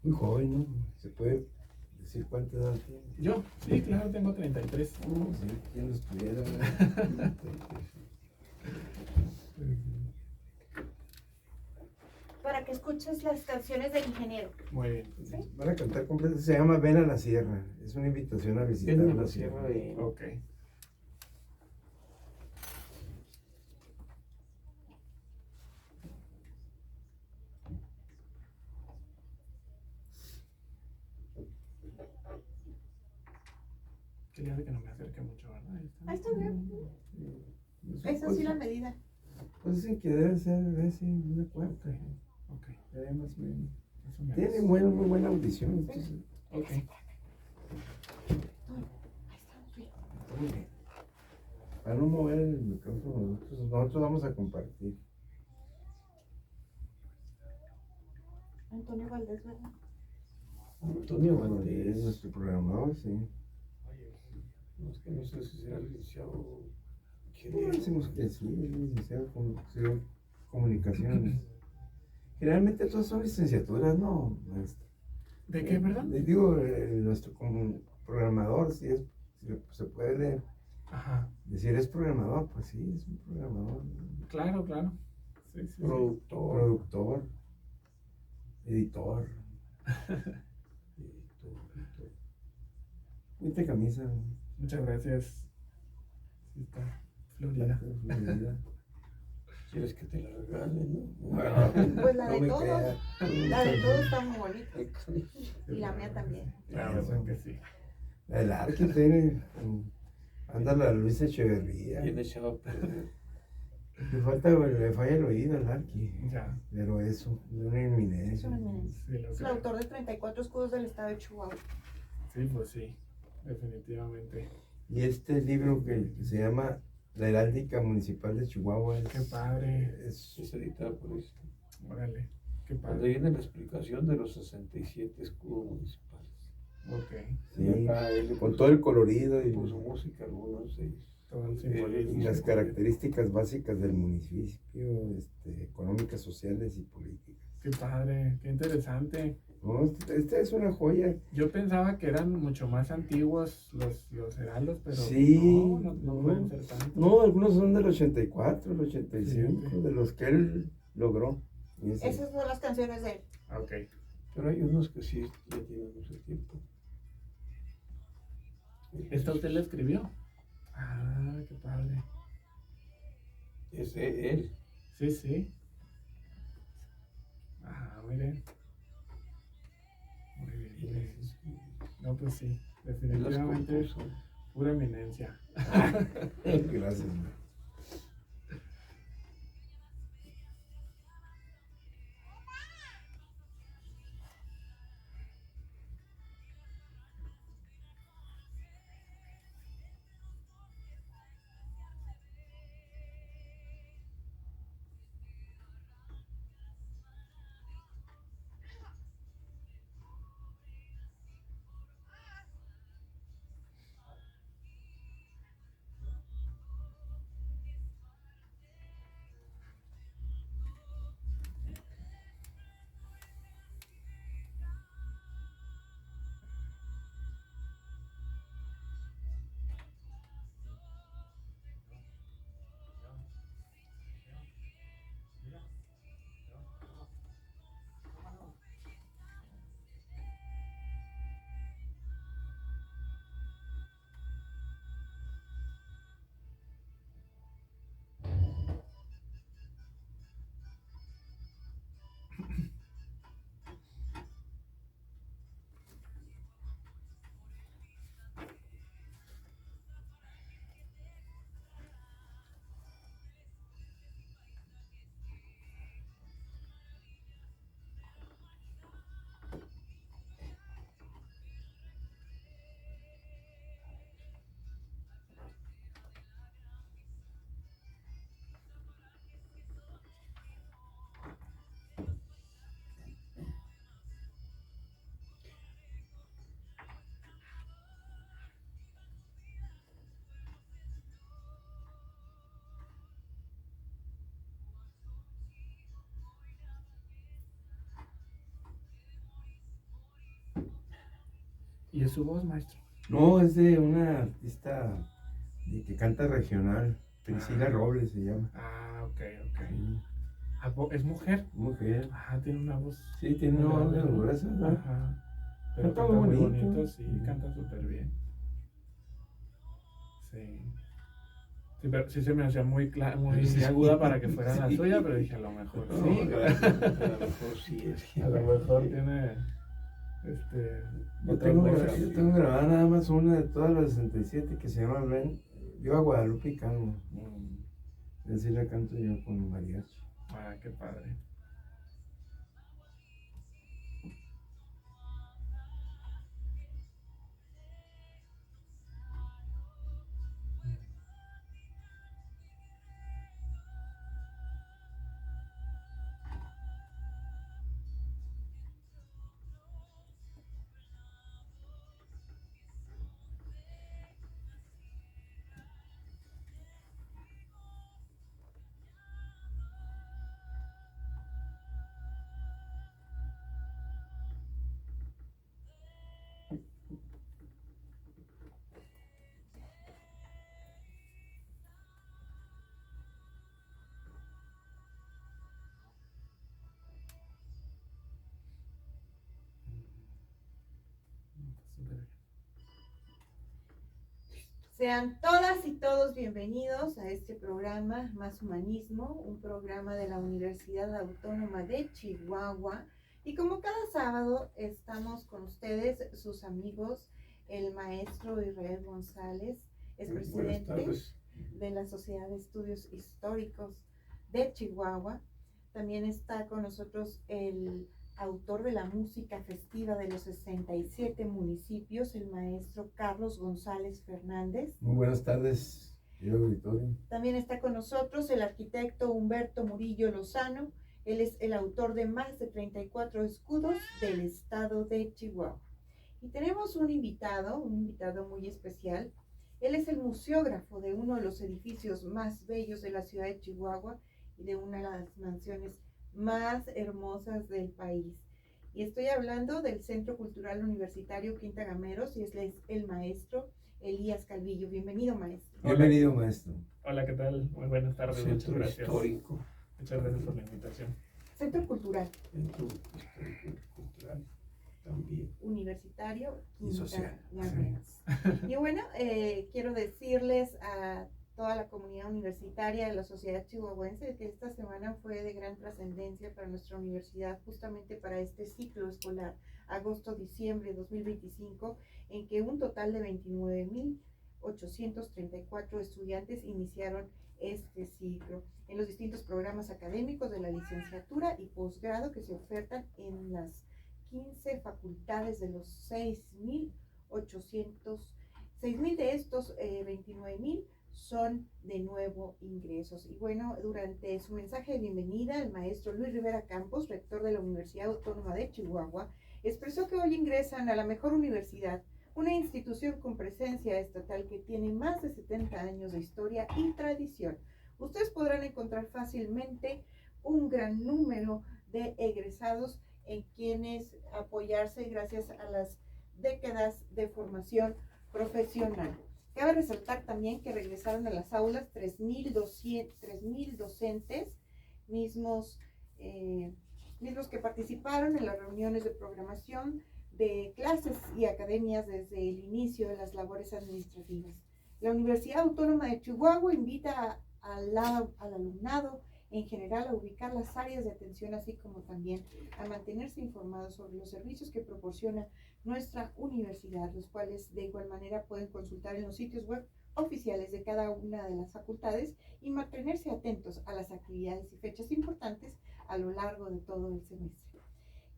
Muy joven, ¿no? ¿Se puede decir cuánta edad tiene? Yo, sí, claro, tengo 33. Sí, ¿quién lo estuviera? Para que escuches las canciones del ingeniero. Muy bien. ¿Sí? Van a cantar completo. Se llama Ven a la Sierra. Es una invitación a visitar Ven a la la sierra. sierra de... Ok. Que le hace que no me acerque mucho, ¿verdad? Ahí está bien. Esa Pues, sí la medida. pues sí, que debe ser una cuarta. Ok. Más o menos. Más o menos. Tiene muy buena audición. Entonces, Ok. Ahí estamos bien. muy bien. Para no mover el micrófono, nosotros vamos a compartir. Antonio Valdés, ¿verdad? Antonio Es Valdés. nuestro programador, sí. No, es que no sé si será licenciado No, ingeniero. decimos que sí, es licenciado en comunicaciones. Generalmente todas son licenciaturas, ¿no, maestro? ¿De qué, perdón? Les digo, nuestro programador, si se puede Ajá. decir es programador, pues sí, es un programador, ¿no? Claro, claro. Sí, sí, sí. Productor, editor. Viste camisa. Muchas gracias. Sí, está florida. Florida. ¿Quieres que te la regale, no? Pues la de me todos. crea. La de todos está muy bonita. Y la mía también. La verdad que sí. La del Arqui tiene. Anda la Luis Echeverría. Bien echado a perder. Le falla el oído al Arqui. Ya. Pero eso, de una Es inminencia. una eminencia. Sí, lo Es el creo. autor de 34 escudos del estado de Chihuahua. Sí, pues sí. Definitivamente. Y este libro que se llama La Heráldica Municipal de Chihuahua Qué padre. Es editado por esto. Órale. Qué Donde padre. viene la explicación de los 67 escudos municipales. sí, Y acá él con todo el colorido y puso música, algunos de ellos. Todo el y simbolismo. las características básicas del municipio, económicas, sociales y políticas. Qué padre. Qué interesante. No, esta es una joya. Yo pensaba que eran mucho más antiguos los heraldos, pero Sí, no pueden ser tantos. No, algunos son del 84, el 85, Sí, sí. de los que él logró. Y ese- Esas son las canciones de él. Ok. Pero hay unos que sí ya tienen mucho tiempo. ¿Esta usted la escribió? Ah, qué padre. Es de él. Sí, sí. Ah, muy bien. Muy bien, muy bien. No, pues sí. Él las Definitivamente es compuso. pura eminencia. Gracias. Man. ¿Y es su voz, maestro? No, es de una artista que canta regional, Priscila Ah. Robles se llama. Ah, ok, ok. Sí, Ah, ¿es mujer? mujer. Ah, tiene una voz. Sí, tiene una voz grave, ¿no? gruesa, ¿no? Ajá. Pero Canta canta muy muy bonito. bonito, sí, canta súper bien. Sí. Sí, pero sí se me hacía muy, muy Sí. aguda para que fuera la Sí. suya, pero dije, a lo mejor No, sí. A lo mejor sí es. A lo mejor tiene Yo otra tengo, cosa. yo tengo grabada nada más una de todas las 67 que se llama Ven. Yo a Guadalupe Calmo. Mm, Así la canto yo con mariachi. Ah, qué padre. Súper bien. Sean todas y todos bienvenidos a este programa Más Humanismo, un programa de la Universidad Autónoma de Chihuahua. Y como cada sábado estamos con ustedes, sus amigos, el maestro Israel González, es Buenas presidente tardes. de la Sociedad de Estudios Históricos de Chihuahua. También está con nosotros el autor de la música festiva de los 67 municipios, el maestro Carlos González Fernández. Muy buenas tardes, querido auditorio. También está con nosotros el arquitecto Humberto Murillo Lozano. Él es el autor de más de 34 escudos del estado de Chihuahua. Y tenemos un invitado muy especial. Él es el museógrafo de uno de los edificios más bellos de la ciudad de Chihuahua y de una de las mansiones más hermosas del país. Y estoy hablando del Centro Cultural Universitario Quinta Gameros y es el maestro Elías Calvillo. Bienvenido, maestro. Bienvenido, maestro. Hola, ¿qué tal? Muy buenas tardes, muchas Centro gracias. histórico. Muchas gracias por la invitación. Centro Cultural Centro histórico cultural también. Universitario Y Quinta social. Gameros. Y bueno, quiero decirles a toda la comunidad universitaria de la sociedad chihuahuense que esta semana fue de gran trascendencia para nuestra universidad, justamente para este ciclo escolar, agosto-diciembre 2025, en que un total de 29.834 estudiantes iniciaron este ciclo en los distintos programas académicos de la licenciatura y posgrado que se ofertan en las 15 facultades de los 6.000 de estos 29.000 son de nuevo ingresos. Y bueno, durante su mensaje de bienvenida, el maestro Luis Rivera Campos, rector de la Universidad Autónoma de Chihuahua, expresó que hoy ingresan a la mejor universidad, una institución con presencia estatal que tiene más de 70 años de historia y tradición. Ustedes podrán encontrar fácilmente un gran número de egresados en quienes apoyarse gracias a las décadas de formación profesional. Cabe resaltar también que regresaron a las aulas 3.000 docentes, mismos que participaron en las reuniones de programación de clases y academias desde el inicio de las labores administrativas. La Universidad Autónoma de Chihuahua invita al alumnado en general a ubicar las áreas de atención, así como también a mantenerse informados sobre los servicios que proporciona nuestra universidad, los cuales de igual manera pueden consultar en los sitios web oficiales de cada una de las facultades y mantenerse atentos a las actividades y fechas importantes a lo largo de todo el semestre.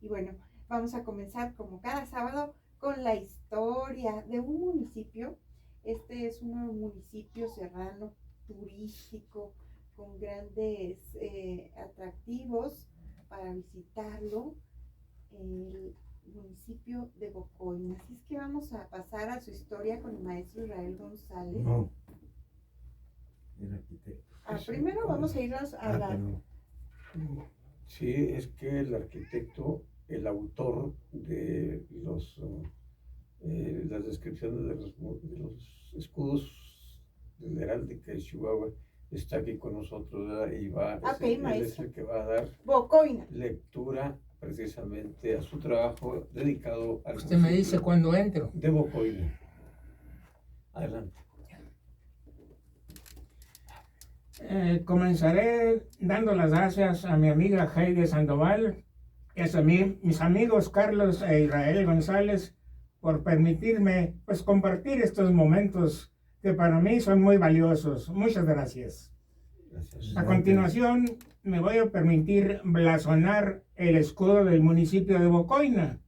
Y bueno, vamos a comenzar como cada sábado con la historia de un municipio. Este es un municipio serrano, turístico, con grandes atractivos para visitarlo, el municipio de Bocoin. Así es que vamos a pasar a su historia con el maestro Israel González. No, el arquitecto. Primero vamos a irnos a la... Perdón. Sí, es que el arquitecto, el autor de los las descripciones de los escudos de la heráldica de Chihuahua, está aquí con nosotros, ¿verdad? Y Ok, él es maestro. el que va a dar Bocoina. lectura precisamente a su trabajo dedicado al Usted me dice municipio cuando entro. de Bocoina. Adelante. Comenzaré dando las gracias a mi amiga Heidi Sandoval y a mis amigos Carlos e Israel González por permitirme pues compartir estos momentos que para mí son muy valiosos. Muchas gracias. Gracias. A continuación me voy a permitir blasonar el escudo del municipio de Bocoina.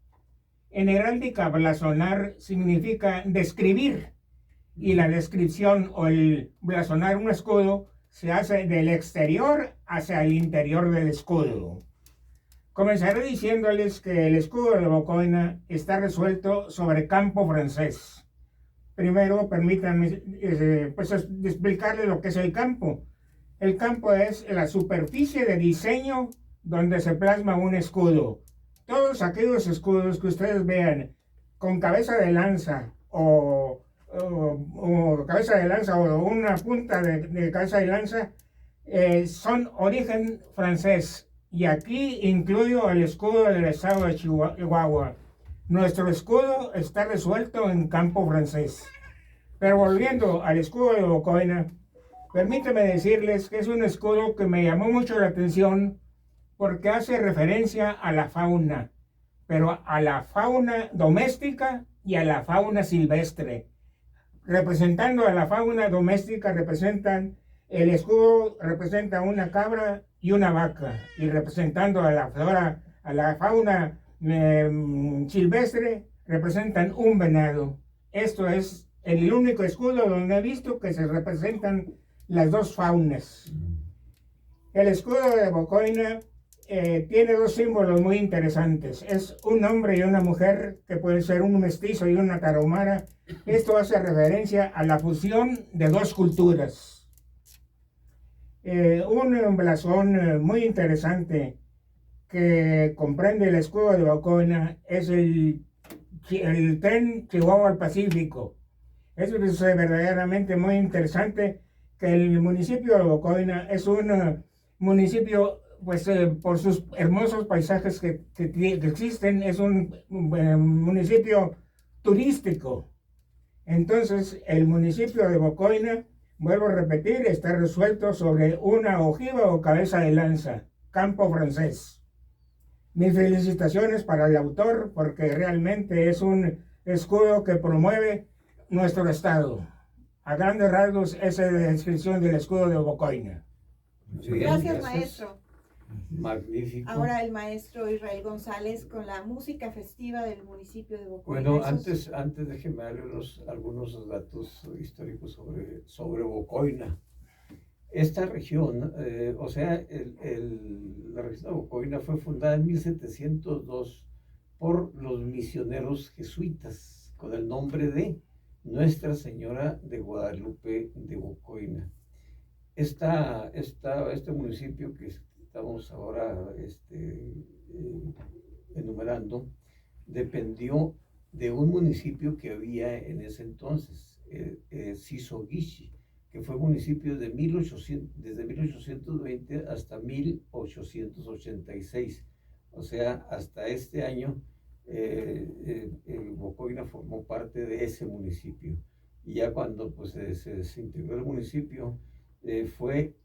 En heráldica, blasonar significa describir, y la descripción o el blasonar un escudo se hace del exterior hacia el interior del escudo. Comenzaré diciéndoles que el escudo de Bocoina está resuelto sobre campo francés. Primero, permítanme pues, explicarles lo que es el campo. El campo es la superficie de diseño donde se plasma un escudo. Todos aquellos escudos que ustedes vean con cabeza de lanza o cabeza de lanza o una punta de cabeza de lanza son origen francés. Y aquí incluyo el escudo del estado de Chihuahua. Nuestro escudo está resuelto en campo francés. Pero volviendo al escudo de Bocoina, permíteme decirles que es un escudo que me llamó mucho la atención porque hace referencia a la fauna, pero a la fauna doméstica y a la fauna silvestre. Representando a la fauna doméstica, el escudo representa una cabra y una vaca, y representando a la fauna silvestre, representan un venado. Esto es el único escudo donde he visto que se representan las dos faunas. El escudo de Bocoina tiene dos símbolos muy interesantes. Es un hombre y una mujer, que puede ser un mestizo y una tarahumara. Esto hace referencia a la fusión de dos culturas. Un blasón muy interesante que comprende el escudo de Bocoina es el tren Chihuahua al Pacífico. Es verdaderamente muy interesante que el municipio de Bocoina es un municipio, pues por sus hermosos paisajes que existen, es un municipio turístico. Entonces, el municipio de Bocoina, vuelvo a repetir, está resuelto sobre una ojiva o cabeza de lanza, campo francés. Mis felicitaciones para el autor, porque realmente es un escudo que promueve nuestro estado. A grandes rasgos, esa es la descripción del escudo de Bocoina. Bien, Gracias, maestro. Magnífico. Ahora el maestro Israel González con la música festiva del municipio de Bocoina. Bueno, Esos- antes déjeme darle algunos datos históricos sobre Bocoina. Esta región, o sea, la región de Bocoina fue fundada en 1702 por los misioneros jesuitas con el nombre de Nuestra Señora de Guadalupe de Bocoina. Este municipio que estamos ahora enumerando dependió de un municipio que había en ese entonces, Sisoguishi, que fue municipio desde 1820 hasta 1886. O sea, hasta este año Bocoina formó parte de ese municipio. Y ya cuando pues, se desintegró el municipio, fue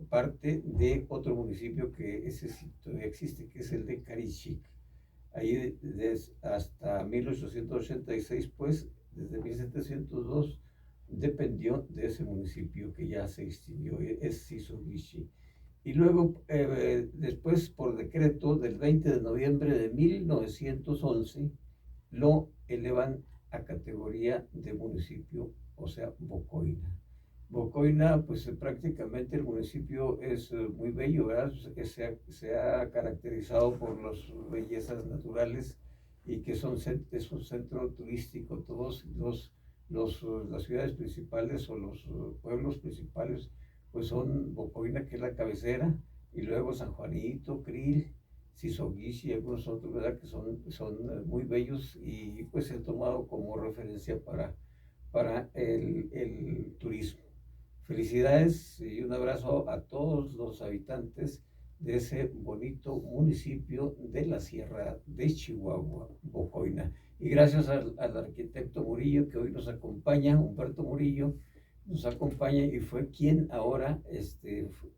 parte de otro municipio que ese sí todavía existe, que es el de Carichic. Ahí hasta 1886, pues, desde 1702, dependió de ese municipio que ya se extinguió, es Sisoguishi. Y luego, después, por decreto del 20 de noviembre de 1911, lo elevan a categoría de municipio, o sea, Bocoina. Bocoina, pues prácticamente el municipio es muy bello, ¿verdad? Se ha caracterizado por las bellezas naturales y que es un centro turístico. Todos las ciudades principales o los pueblos principales, pues son Bocoina, que es la cabecera, y luego San Juanito, Krill, Sisoguishi y algunos otros, ¿verdad? Que son muy bellos y pues he tomado como referencia para el turismo. Felicidades y un abrazo a todos los habitantes de ese bonito municipio de la Sierra de Chihuahua, Bocoina. Y gracias al arquitecto Murillo que hoy nos acompaña, Humberto Murillo, nos acompaña y fue quien ahora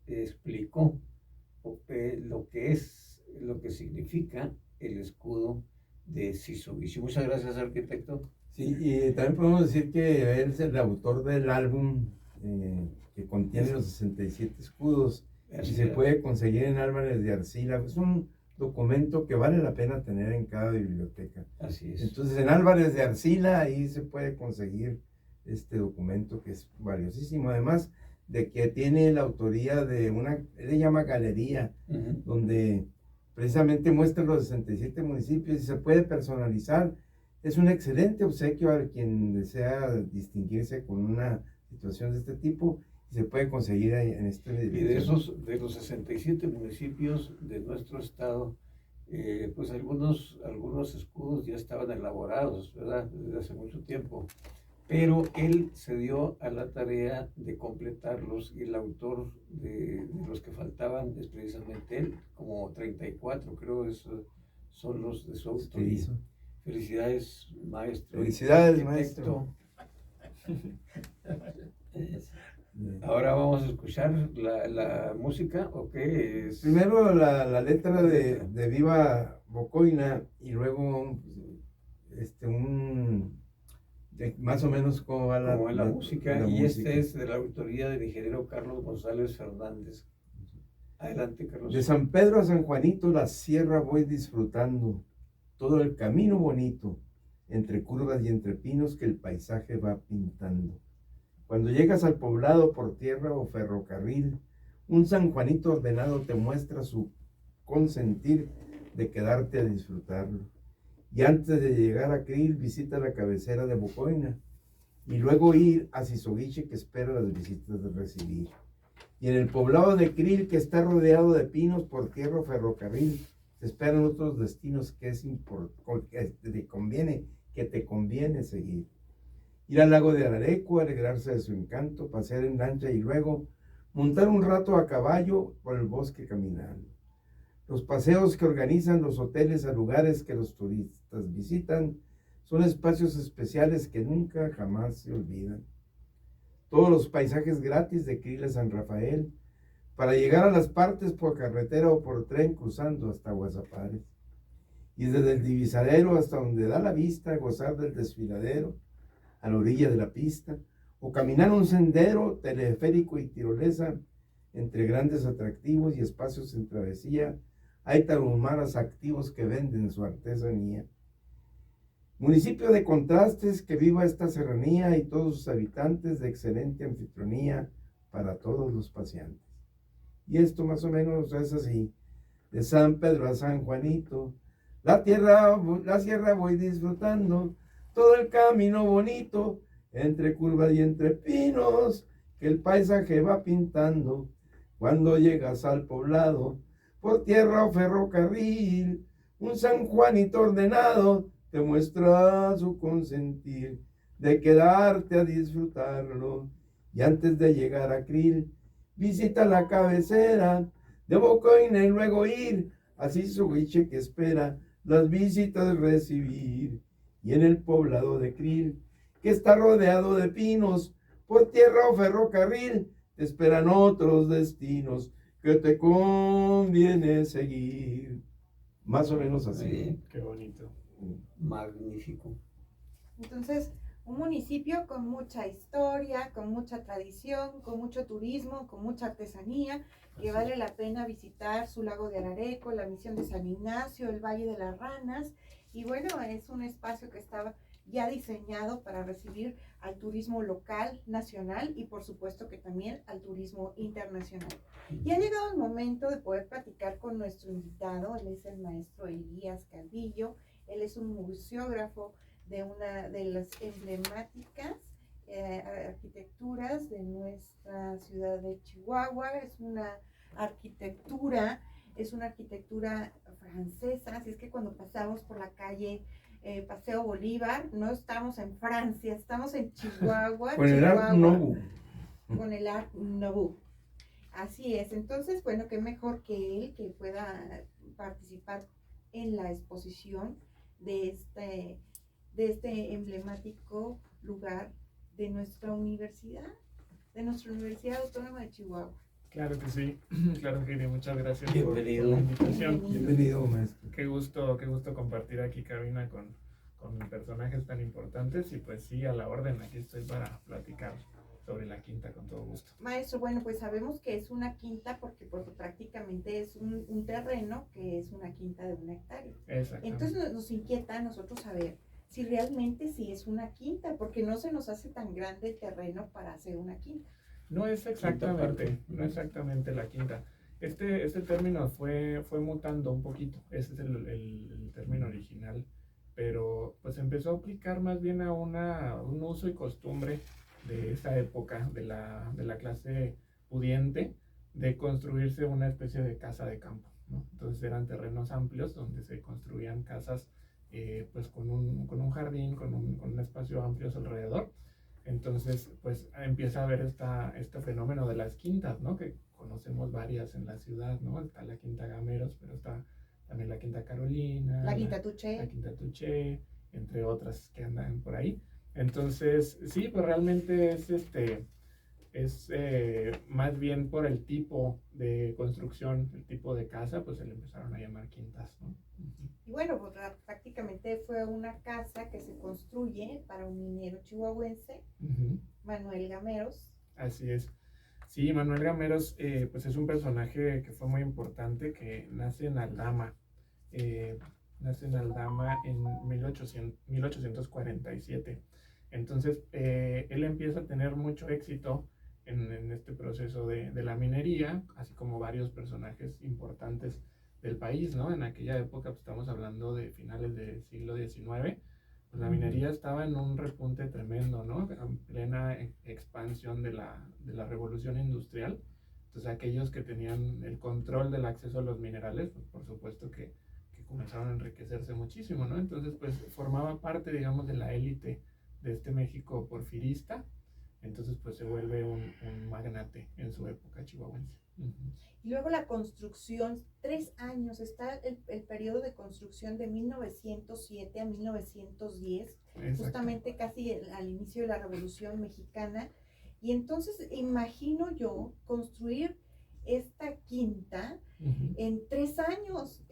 explicó lo que significa el escudo de Sisoguishi. Muchas gracias, arquitecto. Sí, y también podemos decir que él es el autor del álbum que contiene los 67 escudos y se puede conseguir en Álvarez de Arcila. Es un documento que vale la pena tener en cada biblioteca. Así es. Entonces, en Álvarez de Arcila ahí se puede conseguir este documento que es valiosísimo. Además de que tiene la autoría de una, él le llama galería, donde precisamente muestra los 67 municipios y se puede personalizar. Es un excelente obsequio a quien desea distinguirse con una situación de este tipo y se puede conseguir en este video. Y de los 67 municipios de nuestro estado, pues algunos escudos ya estaban elaborados, ¿verdad? Desde hace mucho tiempo. Pero él se dio a la tarea de completarlos y el autor de los que faltaban es precisamente él, como 34 creo son los de su autoría. Felicidades, maestro. Felicidades, maestro. Ahora vamos a escuchar la música, ¿o qué es? Primero la letra de Viva Bocoina y luego más o menos cómo va la música. Y este es de la autoría del ingeniero Carlos González Fernández. Adelante, Carlos. De San Pedro a San Juanito la sierra voy disfrutando, todo el camino bonito, entre curvas y entre pinos que el paisaje va pintando. Cuando llegas al poblado por tierra o ferrocarril, un San Juanito ordenado te muestra su consentir de quedarte a disfrutarlo. Y antes de llegar a Krill, visita la cabecera de Bocoina y luego ir a Sisoguishi que espera las visitas de recibir. Y en el poblado de Krill, que está rodeado de pinos por tierra o ferrocarril, te esperan otros destinos que te conviene seguir. Ir al lago de Arareco, alegrarse de su encanto, pasear en lancha y luego montar un rato a caballo por el bosque caminando. Los paseos que organizan los hoteles a lugares que los turistas visitan son espacios especiales que nunca jamás se olvidan. Todos los paisajes gratis de Krill a San Rafael, para llegar a las partes por carretera o por tren cruzando hasta Guasapares. Y desde el divisadero hasta donde da la vista, gozar del desfiladero, a la orilla de la pista, o caminar un sendero, teleférico y tirolesa, entre grandes atractivos y espacios en travesía, hay tarumaras activos que venden su artesanía. Municipio de contrastes, que viva esta serranía y todos sus habitantes de excelente anfitrionía para todos los paseantes. Y esto más o menos es así, de San Pedro a San Juanito, la sierra voy disfrutando, todo el camino bonito, entre curvas y entre pinos, que el paisaje va pintando. Cuando llegas al poblado, por tierra o ferrocarril, un San Juanito ordenado te muestra su consentir de quedarte a disfrutarlo. Y antes de llegar a Krill, visita la cabecera de Bocoina y luego ir a Sisoguishi que espera las visitas recibir. Y en el poblado de Krill, que está rodeado de pinos, por tierra o ferrocarril, te esperan otros destinos que te conviene seguir. Más o menos así. Sí, qué bonito. Magnífico. Entonces, un municipio con mucha historia, con mucha tradición, con mucho turismo, con mucha artesanía, que vale la pena visitar su lago de Arareco, la misión de San Ignacio, el Valle de las Ranas. Y bueno, es un espacio que estaba ya diseñado para recibir al turismo local, nacional y por supuesto que también al turismo internacional. Y ha llegado el momento de poder platicar con nuestro invitado. Él es el maestro Elías Calvillo. Él es un museógrafo de una de las emblemáticas arquitecturas de nuestra ciudad de Chihuahua. Es una arquitectura es una arquitectura francesa, así es que cuando pasamos por la calle Paseo Bolívar, no estamos en Francia, estamos en Chihuahua. Con el Art Nouveau. Con el Art Nouveau. Así es, entonces, bueno, qué mejor que él que pueda participar en la exposición de este emblemático lugar de nuestra universidad Autónoma de Chihuahua. Claro que sí, claro que sí, muchas gracias Bienvenido. por la invitación. Bienvenido, maestro. Qué gusto compartir aquí cabina con personajes tan importantes y pues sí, a la orden, aquí estoy para platicar sobre la quinta con todo gusto. Maestro, bueno, pues sabemos que es una quinta porque prácticamente es un terreno que es una quinta de 1 hectárea. Exactamente. Entonces nos inquieta a nosotros saber si realmente sí es una quinta, porque no se nos hace tan grande el terreno para hacer una quinta. No es exactamente la quinta. Este término fue mutando un poquito, ese es el término original, pero pues empezó a aplicar más bien a un uso y costumbre de esa época de la clase pudiente de construirse una especie de casa de campo, ¿no? Entonces eran terrenos amplios donde se construían casas pues con un jardín, con un espacio amplio a su alrededor. Entonces pues empieza a haber este fenómeno de las quintas, ¿no? Que conocemos varias en la ciudad, ¿no? Está la Quinta Gameros, pero está también la Quinta Carolina, La Quinta Tuché. la Quinta Tuché, entre otras que andan por ahí. Entonces, sí, pues realmente es más bien por el tipo de construcción, el tipo de casa, pues se le empezaron a llamar quintas, ¿no? Y bueno, pues prácticamente fue una casa que se construye para un minero chihuahuense, Manuel Gameros. Así es. Sí, Manuel Gameros, pues es un personaje que fue muy importante, que nace en Aldama. Nace en Aldama en 1847. Entonces, él empieza a tener mucho éxito en este proceso de la minería, así como varios personajes importantes del país, ¿no? En aquella época, pues estamos hablando de finales del siglo XIX, pues la minería estaba en un repunte tremendo, ¿no? En plena expansión de la revolución industrial. Entonces, aquellos que tenían el control del acceso a los minerales, pues por supuesto que comenzaron a enriquecerse muchísimo, ¿no? Entonces, pues formaba parte, digamos, de la élite de este México porfirista. Entonces, pues se vuelve un magnate en su época chihuahuense. Y luego la construcción, 3 años, está el periodo de construcción de 1907 a 1910, justamente casi al inicio de la Revolución Mexicana. Y entonces imagino yo construir esta quinta en 3 años.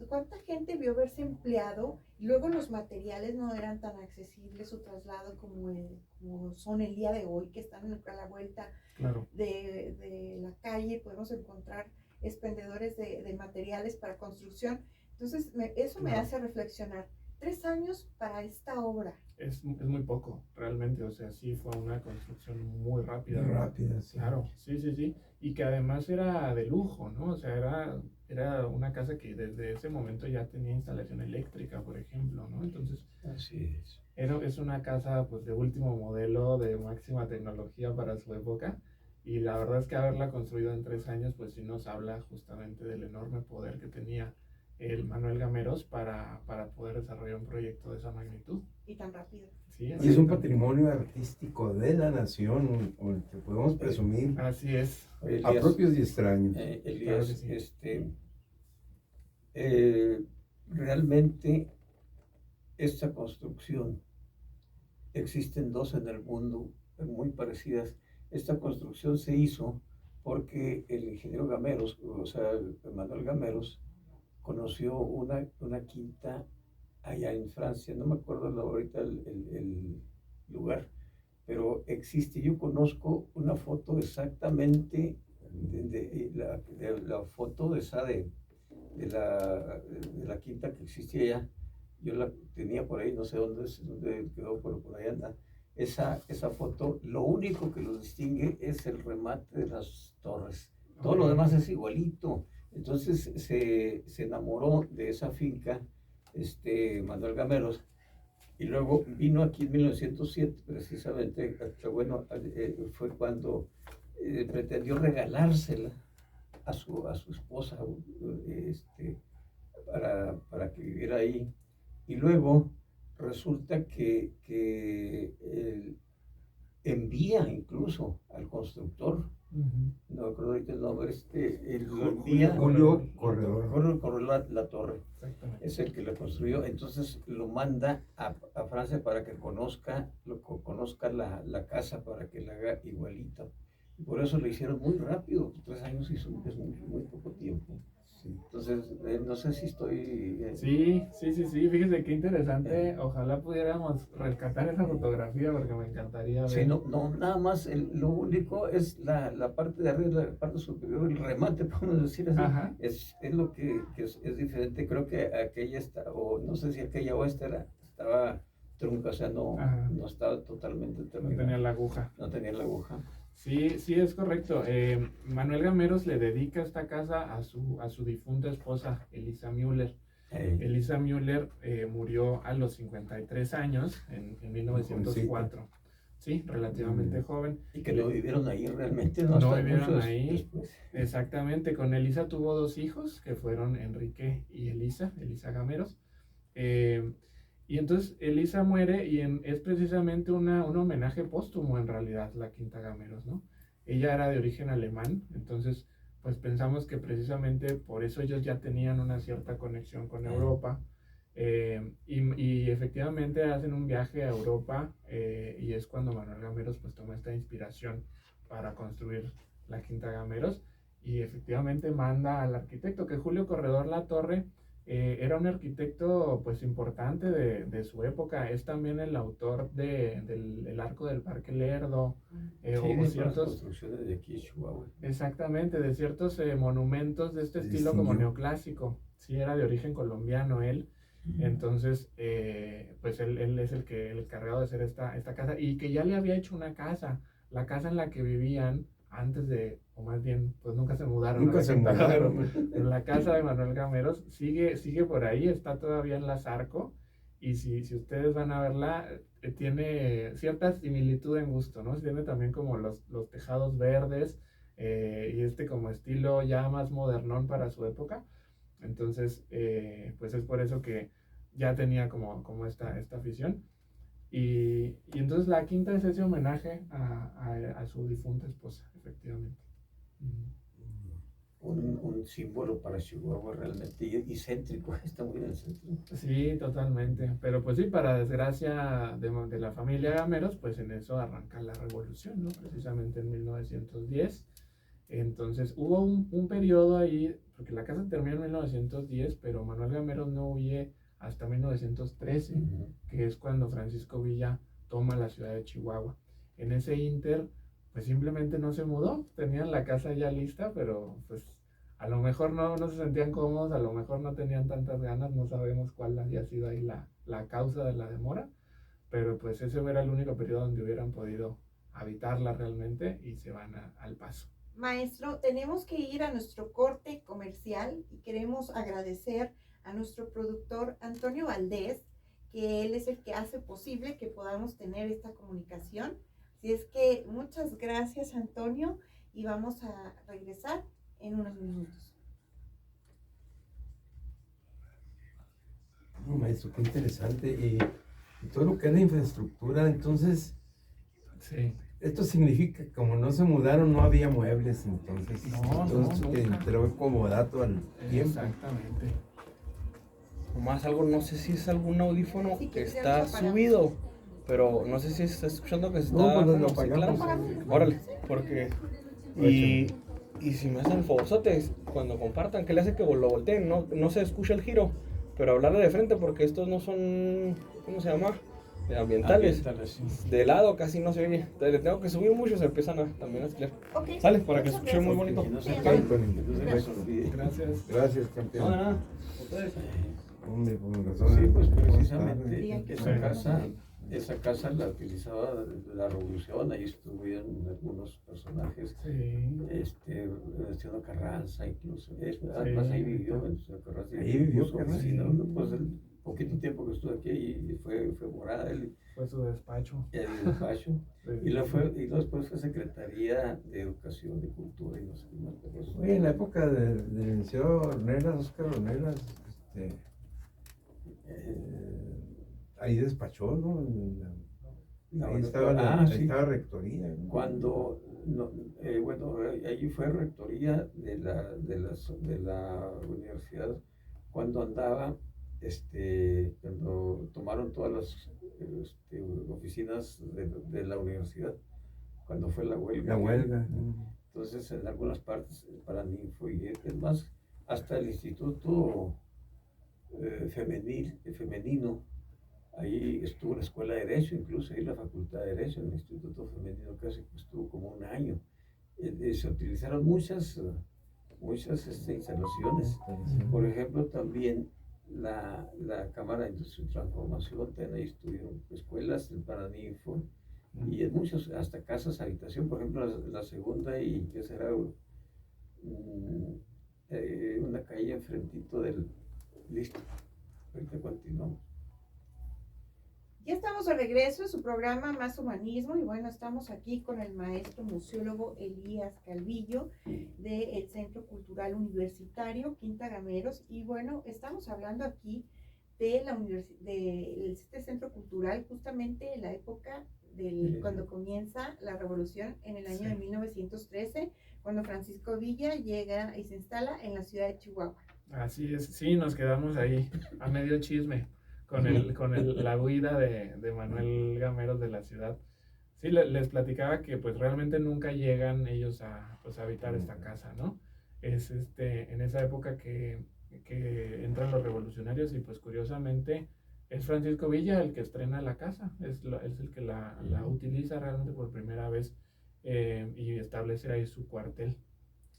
¿Cuánta gente vio verse empleado? Y luego los materiales no eran tan accesibles, su traslado como son el día de hoy, que están a la vuelta de la calle. Podemos encontrar expendedores de materiales para construcción. Entonces eso me hace reflexionar. 3 años para esta obra. Es muy poco, realmente. O sea, sí fue una construcción muy rápida. Muy rápida, sí. Claro, sí. Y que además era de lujo, ¿no? O sea, era una casa que desde ese momento ya tenía instalación eléctrica, por ejemplo, ¿no? Entonces, así es. Es una casa pues de último modelo, de máxima tecnología para su época. Y la verdad es que haberla construido en 3 años, pues sí nos habla justamente del enorme poder que tenía el Manuel Gameros para poder desarrollar un proyecto de esa magnitud. Y tan rápido. Sí, Y es un patrimonio artístico de la nación, con el que podemos presumir así es. Elías, a propios y extraños. Elías, Claro que sí. Realmente esta construcción, existen 2 en el mundo muy parecidas. Esta construcción se hizo porque el ingeniero Gameros, o sea, Manuel Gameros, conoció una quinta allá en Francia, no me acuerdo ahorita el lugar, pero existe. Yo conozco una foto exactamente de la foto de la quinta que existía allá. Yo la tenía por ahí, no sé dónde quedó, pero por ahí anda. Esa foto, lo único que los distingue es el remate de las torres. Todo lo demás es igualito. Entonces se enamoró de esa finca Manuel Gameros, y luego vino aquí en 1907, precisamente, bueno, fue cuando pretendió regalársela a su esposa para que viviera ahí. Y luego resulta que él envía incluso al constructor, no me acuerdo ahorita el nombre, él lo envía. Julio Corredor. Julio Corredor la torre. Exactamente. Es el que la construyó, entonces lo manda a Francia para que conozca la casa, para que la haga igualito. Y por eso lo hicieron muy rápido, 3 años es muy poco tiempo. Sí. Entonces, no sé si estoy... Sí, fíjese qué interesante. Ojalá pudiéramos rescatar esa fotografía porque me encantaría ver. Sí, no, nada más, lo único es la parte de arriba, la parte superior, el remate, podemos decir así. Ajá. Es lo que es diferente. Creo que aquella o no sé si aquella o esta estaba trunca, o sea, no estaba totalmente No terminada. tenía la aguja. No tenía la aguja. Sí, es correcto. Manuel Gameros le dedica esta casa a su difunta esposa, Elisa Müller. Elisa Müller murió a los 53 años en 1904. Sí, relativamente joven. Y que no vivieron ahí realmente, no hasta vivieron muchos ahí. después. Exactamente. Con Elisa tuvo 2 hijos que fueron Enrique y Elisa Gameros. Y entonces Elisa muere y es precisamente un homenaje póstumo en realidad, la Quinta Gameros, ¿no? Ella era de origen alemán, entonces pues pensamos que precisamente por eso ellos ya tenían una cierta conexión con Europa. Y efectivamente hacen un viaje a Europa y es cuando Manuel Gameros pues toma esta inspiración para construir la Quinta Gameros y efectivamente manda al arquitecto, que Julio Corredor La Torre era un arquitecto pues importante de su época. Es también el autor del Arco del Parque Lerdo, o ciertos construcciones de aquí, Chihuahua. exactamente, de ciertos monumentos de este estilo como neoclásico. Sí, era de origen colombiano él. Entonces pues él es el encargado de hacer esta casa, y que ya le había hecho una casa, la casa en la que vivían antes de, o más bien, pues nunca se mudaron. Nunca se mudaron. En la casa de Manuel Gameros sigue por ahí, está todavía en la Zarco, y si ustedes van a verla, tiene cierta similitud en gusto, ¿no? Tiene también como los tejados verdes, y como estilo ya más modernón para su época. Entonces, pues es por eso que ya tenía como esta afición. Y entonces la quinta es ese homenaje a su difunta esposa, efectivamente. Un símbolo para Chihuahua realmente, y céntrico, está muy en el centro. Sí, totalmente. Pero pues sí, para desgracia de la familia Gameros, pues en eso arranca la revolución, ¿no? Precisamente en 1910. Entonces hubo un periodo ahí, porque la casa terminó en 1910, pero Manuel Gameros no huye hasta 1913, que es cuando Francisco Villa toma la ciudad de Chihuahua. En ese inter, pues simplemente no se mudó, tenían la casa ya lista, pero pues a lo mejor no se sentían cómodos, a lo mejor no tenían tantas ganas, no sabemos cuál había sido ahí la causa de la demora, pero pues ese era el único periodo donde hubieran podido habitarla realmente, y se van al paso. Maestro, tenemos que ir a nuestro corte comercial y queremos agradecer a nuestro productor Antonio Valdés, que él es el que hace posible que podamos tener esta comunicación. Así es que muchas gracias, Antonio, y vamos a regresar en unos minutos. Maestro, qué interesante. Y todo lo que es la infraestructura, entonces, sí. Esto significa que como no se mudaron, no había muebles, entonces entró como dato al tiempo. Exactamente. Nomás algo, no sé si es algún audífono Sí, que ya está lo apagamos. subido, pero no sé si está escuchando que se No, está pues lo como apagamos. ciclando. Órale, porque... Y si me hacen favorzotes, cuando compartan, que le hace que lo volteen, no se escucha el giro, pero hablarle de frente porque estos no son, ¿cómo se llama? Ambientales. Sí. De lado casi no se oye. Entonces le tengo que subir mucho, se empiezan también a escuchar. Ok. Sale, para que Muchas escuche muy gracias. bonito. Que no se Sí, caiga, Antonio. que no se les olvide. Gracias. Gracias, No, campeón. nada. Ustedes. Hombre, por razón. Sí, pues ¿Cómo precisamente Digan que esa casa la utilizaba la revolución, ahí estuvieron algunos personajes, Venustiano Carranza incluso, además ahí vivió Venustiano Carranza. Ahí vivió Su Carranza. oficina, pues poquito tiempo que estuve aquí y fue morada Fue su despacho. el despacho. Sí, Y luego, sí. luego después fue Secretaría de Educación, de Cultura y no sé qué más. Oye, en la época del licenciado Ornelas, Óscar Ornelas, ahí despachó, ¿no? Ahí estaba, sí. estaba rectoría, ¿no? Cuando, no, bueno, allí fue rectoría de la universidad, cuando andaba, cuando tomaron todas las oficinas de la universidad, cuando fue la huelga. La huelga. Entonces, en algunas partes para mí fue, es más, hasta el instituto femenino, ahí estuvo la escuela de Derecho, incluso ahí la facultad de Derecho, el instituto femenino casi estuvo como un año. Se utilizaron muchas instalaciones. Por ejemplo, también la Cámara de Industria y Transformación, también ahí estuvieron escuelas, el Paraninfo, y en muchos, hasta casas, habitación, por ejemplo, la segunda y que será una calle enfrentito del, listo, ahorita continuamos. Ya estamos de regreso en su programa Más Humanismo y bueno, estamos aquí con el maestro museólogo Elías Calvillo del Centro Cultural Universitario Quinta Gameros y bueno, estamos hablando aquí de este centro cultural justamente en la época cuando comienza la revolución en el año de 1913, cuando Francisco Villa llega y se instala en la ciudad de Chihuahua. Así es, sí, nos quedamos ahí a medio chisme con la huida de Manuel Gameros de la ciudad. Sí, les platicaba que pues realmente nunca llegan ellos a habitar esta casa, ¿no? Es en esa época que entran los revolucionarios y pues curiosamente es Francisco Villa el que estrena la casa, es el que la utiliza realmente por primera vez y establece ahí su cuartel.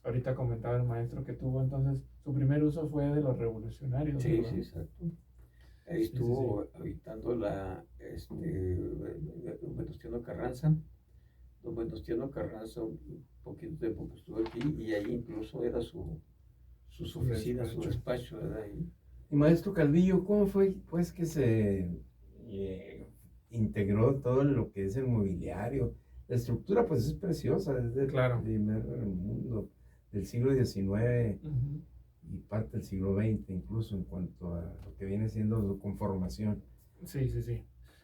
Ahorita comentaba el maestro que tuvo entonces, su primer uso fue de los revolucionarios. Sí, ¿verdad? sí, exacto. Ahí estuvo habitando don Venustiano Carranza. Don Venustiano Carranza un poquito de tiempo que estuvo aquí y ahí incluso era sus oficinas, su despacho, ¿verdad? Y maestro Calvillo, ¿cómo fue pues que se integró todo lo que es el mobiliario? La estructura pues es preciosa, es del primer mundo, del siglo XIX y parte del siglo XX incluso en cuanto a lo que viene siendo su conformación. Sí.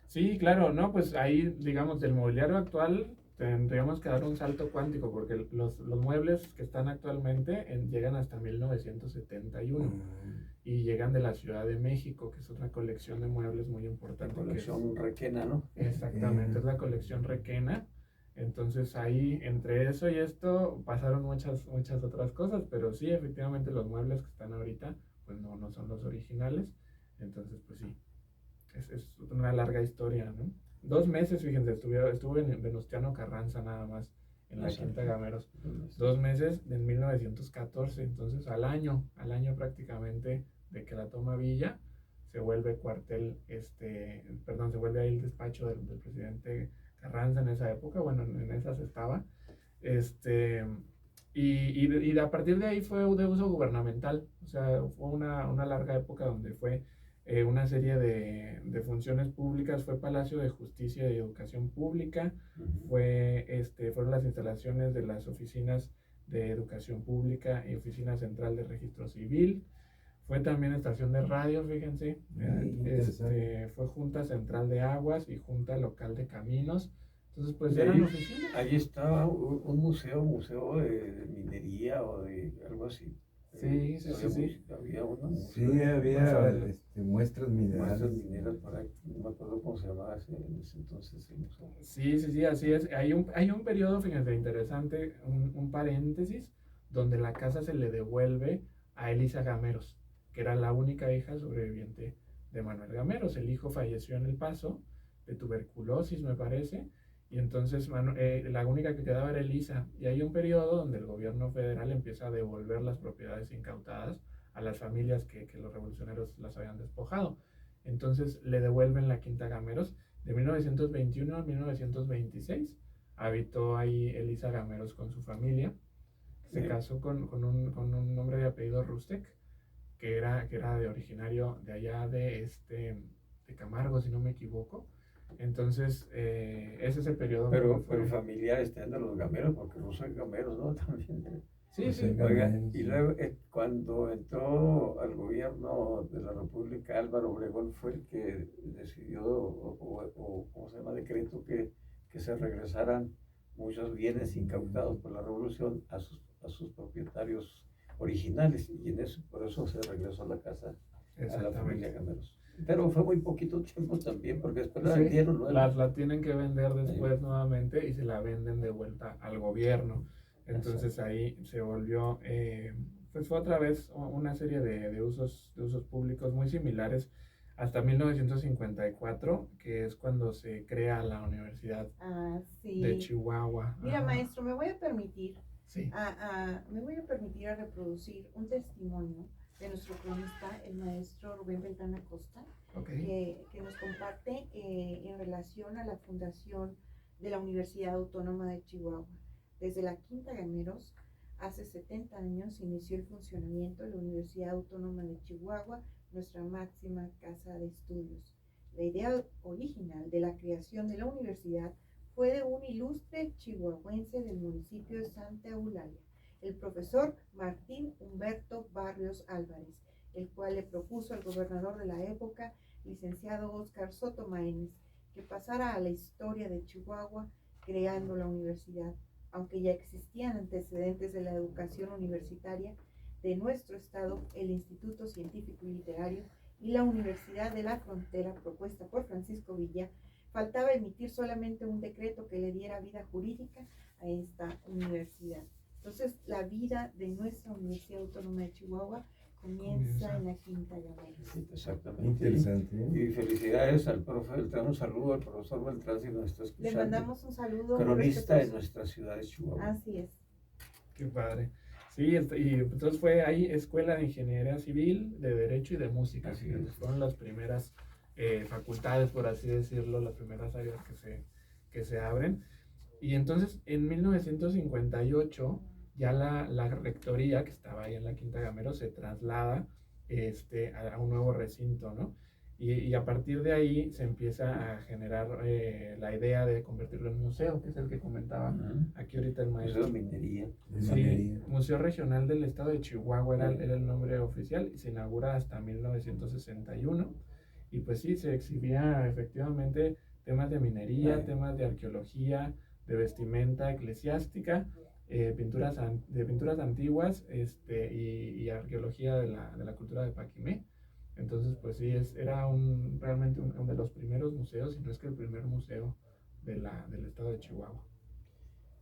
Sí, claro, no, pues ahí digamos del mobiliario actual tendríamos que dar un salto cuántico porque los muebles que están actualmente llegan hasta 1971 y llegan de la Ciudad de México, que es otra colección de muebles muy importante. La colección Requena, ¿no? Exactamente, es la colección Requena. Entonces ahí, entre eso y esto, pasaron muchas otras cosas, pero sí, efectivamente los muebles que están ahorita, pues no son los originales. Entonces, pues sí, es una larga historia, ¿no? 2 meses, fíjense, estuve en Venustiano Carranza nada más, en la Quinta Gameros. 2 meses en 1914, entonces al año prácticamente de que la toma Villa, se vuelve cuartel, se vuelve ahí el despacho del presidente Carranza en esa época, bueno, en esas estaba, y a partir de ahí fue de uso gubernamental, o sea, fue una larga época donde fue una serie de funciones públicas, fue Palacio de Justicia y Educación Pública, fueron las instalaciones de las oficinas de Educación Pública y Oficina Central de Registro Civil, fue también estación de radio, fíjense, fue Junta Central de Aguas y Junta Local de Caminos, entonces pues eran oficinas. Ahí estaba un museo de minería o de algo así. Sí. Había una había muestras minerales. Muestras mineras por ahí, no me acuerdo cómo se llamaba en ese entonces el museo. Sí, así es. Hay un periodo, fíjense, interesante, un paréntesis, donde la casa se le devuelve a Elisa Gameros, que era la única hija sobreviviente de Manuel Gameros. El hijo falleció en El Paso, de tuberculosis, me parece, y entonces la única que quedaba era Elisa. Y hay un periodo donde el gobierno federal empieza a devolver las propiedades incautadas a las familias que los revolucionarios las habían despojado. Entonces le devuelven la Quinta Gameros. De 1921 a 1926 habitó ahí Elisa Gameros con su familia. Se casó con un hombre de apellido Rustek. que era de originario de allá de Camargo, si no me equivoco. Entonces, ese es el periodo. Pero familiares están de los gameros, porque no son gameros, ¿no? También. Sí, sí. Oiga, y luego cuando entró al gobierno de la República, Álvaro Obregón fue el que decidió, ¿cómo se llama? Decreto que se regresaran muchos bienes incautados por la revolución a sus propietarios originales, y por eso se regresó a la casa a la familia Gameros. Pero fue muy poquito tiempo también, porque después la vendieron, ¿no? La tienen que vender después nuevamente y se la venden de vuelta al gobierno. Entonces ahí se volvió, pues fue otra vez una serie de usos públicos muy similares hasta 1954, que es cuando se crea la Universidad de Chihuahua. Mira, maestro, me voy a permitir, sí. Me voy a permitir a reproducir un testimonio de nuestro cronista, el maestro Rubén Beltrán Acosta, que nos comparte en relación a la fundación de la Universidad Autónoma de Chihuahua. Desde la Quinta Gameros, hace 70 años, inició el funcionamiento de la Universidad Autónoma de Chihuahua, nuestra máxima casa de estudios. La idea original de la creación de la universidad fue de un ilustre chihuahuense del municipio de Santa Eulalia, el profesor Martín Humberto Barrios Álvarez, el cual le propuso al gobernador de la época, licenciado Óscar Soto Maínez, que pasara a la historia de Chihuahua creando la universidad. Aunque ya existían antecedentes de la educación universitaria de nuestro estado, el Instituto Científico y Literario y la Universidad de la Frontera, propuesta por Francisco Villa, faltaba emitir solamente un decreto que le diera vida jurídica a esta universidad. Entonces, la vida de nuestra Universidad Autónoma de Chihuahua comienza en la Quinta Gameros. Sí, exactamente. Interesante. Y felicidades al profe Beltrán, un saludo al profesor Beltrán si nos está escuchando. Le mandamos un saludo. Cronista de nuestra ciudad de Chihuahua. Así es. Qué padre. Sí, y entonces fue ahí Escuela de Ingeniería Civil, de Derecho y de Música. Así es. Fueron las primeras facultades, por así decirlo, las primeras áreas que se abren. Y entonces en 1958 ya la rectoría que estaba ahí en la Quinta Gamero se traslada a un nuevo recinto, ¿no? Y a partir de ahí se empieza a generar la idea de convertirlo en museo, que es el que comentaba aquí ahorita el maestro. Museo de Minería. Sí, Museo Regional del Estado de Chihuahua era el nombre oficial y se inaugura hasta 1961. Y pues sí, se exhibía efectivamente temas de minería, temas de arqueología, de vestimenta eclesiástica, pinturas antiguas y arqueología de la cultura de Paquimé. Entonces, pues sí, era realmente uno de los primeros museos, si no es que el primer museo del estado de Chihuahua.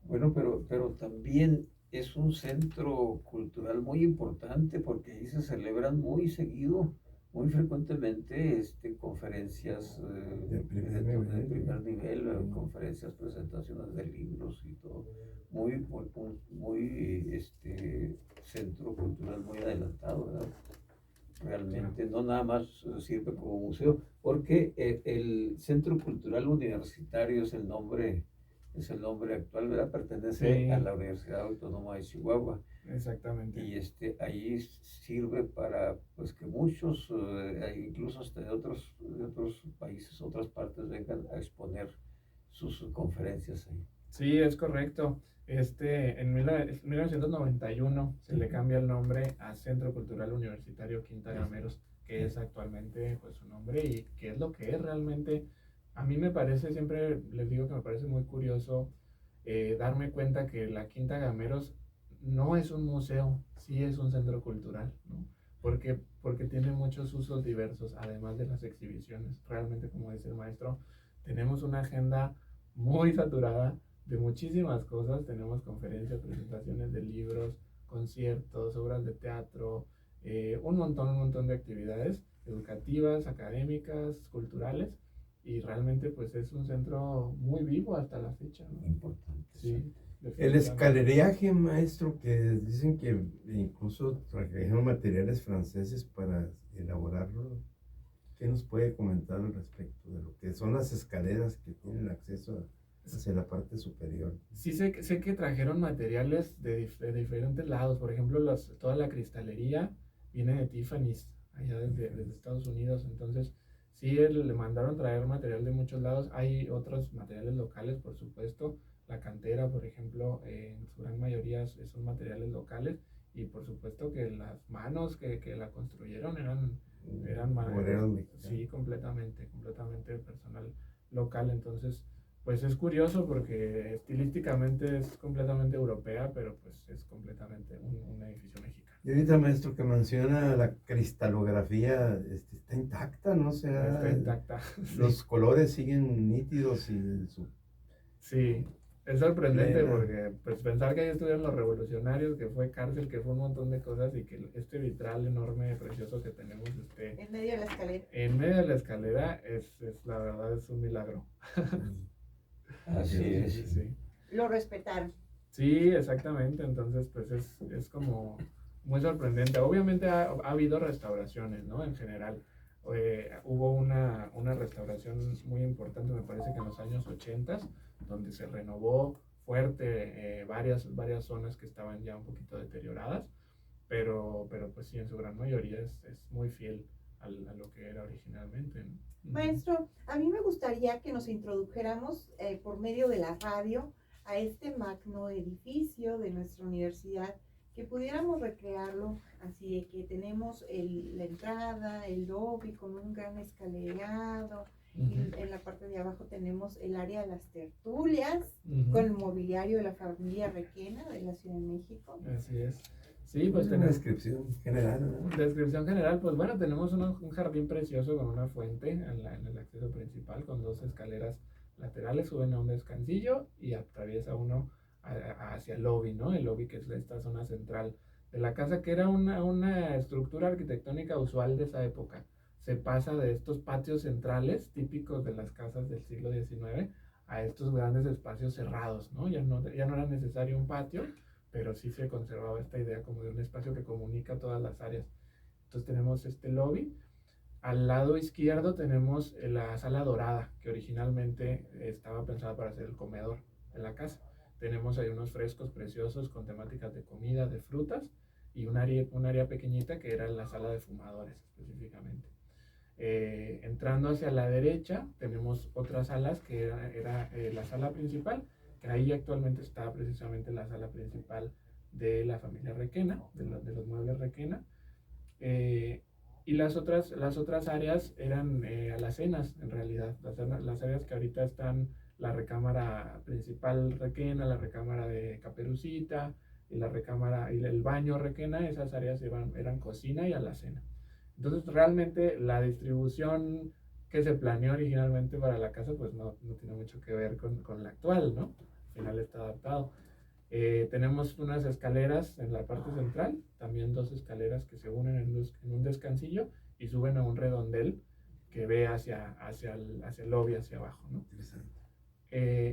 Bueno, pero también es un centro cultural muy importante porque ahí se celebran muy seguido, muy frecuentemente conferencias de primer nivel, conferencias, presentaciones de libros y todo. Muy centro cultural muy adelantado, ¿verdad? Realmente no nada más sirve como museo, porque el Centro Cultural Universitario es el nombre actual, ¿verdad? Pertenece a la Universidad Autónoma de Chihuahua. Exactamente. Y ahí sirve para pues que muchos, incluso hasta de otros países, otras partes, vengan a exponer sus conferencias ahí. Sí, es correcto. En 1991 se le cambia el nombre a Centro Cultural Universitario Quinta Gameros, que es actualmente pues su nombre y que es lo que es realmente. A mí me parece, siempre les digo que me parece muy curioso darme cuenta que la Quinta Gameros no es un museo, sí es un centro cultural, ¿no? Porque tiene muchos usos diversos, además de las exhibiciones. Realmente, como dice el maestro, tenemos una agenda muy saturada de muchísimas cosas. Tenemos conferencias, presentaciones de libros, conciertos, obras de teatro, un montón de actividades educativas, académicas, culturales, y realmente pues es un centro muy vivo hasta la fecha, ¿no? Importante. Sí. El escaleriaje, maestro, que dicen que incluso trajeron materiales franceses para elaborarlo. ¿Qué nos puede comentar al respecto de lo que son las escaleras que tienen acceso hacia la parte superior? Sí, sé que trajeron materiales de diferentes lados. Por ejemplo, toda la cristalería viene de Tiffany's, allá desde Estados Unidos. Entonces, sí, le mandaron traer material de muchos lados. Hay otros materiales locales, por supuesto. La cantera, por ejemplo, en su gran mayoría son materiales locales. Y por supuesto que las manos que la construyeron eran Obreros mexicanos. sí, completamente personal local. Entonces, pues es curioso porque estilísticamente es completamente europea, pero pues es completamente un edificio mexicano. Y ahorita, maestro, que menciona la cristalografía, está intacta, ¿no? O sea, Está intacta. Sí. los colores siguen nítidos y Sí, es sorprendente plena. porque pues pensar que ahí estuvieron los revolucionarios, que fue cárcel, que fue un montón de cosas y que este vitral enorme, precioso que tenemos En medio de la escalera. en medio de la escalera es la verdad es un milagro. Así Sí, es. sí, sí. Lo respetaron. Sí, exactamente. Entonces, pues es como muy sorprendente. Obviamente ha habido restauraciones, ¿no? En general. Hubo una restauración muy importante, me parece que en los años 80, donde se renovó fuerte varias zonas que estaban ya un poquito deterioradas, pero pues sí, en su gran mayoría es muy fiel a lo que era originalmente, ¿no? Maestro, a mí me gustaría que nos introdujéramos por medio de la radio a este magno edificio de nuestra universidad, que pudiéramos recrearlo así de que tenemos la entrada, el lobby con un gran escalerado, y en la parte de abajo tenemos el área de las tertulias con el mobiliario de la familia Requena de la Ciudad de México. Así es. Sí, pues una tenemos descripción general, ¿no? descripción general, pues bueno, tenemos un jardín precioso con una fuente en el acceso principal, con 2 escaleras laterales, suben a un descansillo y atraviesa uno hacia el lobby, ¿no? El lobby, que es esta zona central de la casa, que era una estructura arquitectónica usual de esa época. Se pasa de estos patios centrales típicos de las casas del siglo XIX a estos grandes espacios cerrados, ¿no? Ya no era necesario un patio, pero sí se conservaba esta idea como de un espacio que comunica todas las áreas. Entonces tenemos este lobby. Al lado izquierdo tenemos la sala dorada, que originalmente estaba pensada para ser el comedor de la casa. Tenemos ahí unos frescos preciosos con temáticas de comida, de frutas, y un área pequeñita que era la sala de fumadores específicamente. Entrando hacia la derecha tenemos otras salas que era la sala principal, que ahí actualmente está precisamente la sala principal de la familia Requena, de los muebles Requena. Y las otras áreas eran alacenas, en realidad. Las áreas que ahorita están, la recámara principal Requena, la recámara de Caperucita, y la recámara y el baño Requena, esas áreas eran cocina y alacena. Entonces, realmente la distribución que se planeó originalmente para la casa, pues no tiene mucho que ver con la actual, ¿no? Al final está adaptado. Tenemos unas escaleras en la parte central, también 2 escaleras que se unen en un descansillo y suben a un redondel que ve hacia el lobby, hacia abajo, ¿no? Interesante.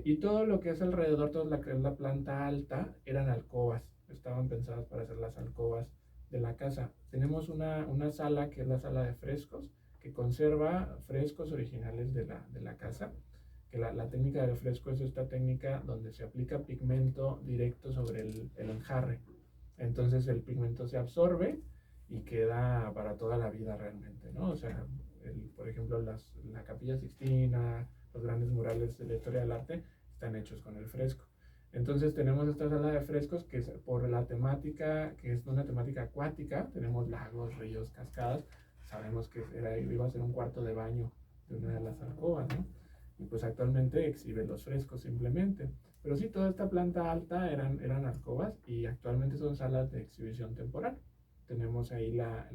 Y todo lo que es alrededor, toda la que es la planta alta, eran alcobas, estaban pensadas para hacer las alcobas de la casa. Tenemos una sala que es la sala de frescos, que conserva frescos originales de la casa, que la técnica del fresco es esta técnica donde se aplica pigmento directo sobre el enjarre. Entonces el pigmento se absorbe y queda para toda la vida realmente, ¿no? O sea, por ejemplo, la Capilla Sixtina, los grandes murales de la historia del arte están hechos con el fresco. Entonces tenemos esta sala de frescos que es por la temática, que es una temática acuática, tenemos lagos, ríos, cascadas, sabemos que iba a ser un cuarto de baño de una de las alcobas, ¿no? Y pues actualmente exhibe los frescos simplemente. Pero sí, toda esta planta alta eran alcobas y actualmente son salas de exhibición temporal. Tenemos ahí la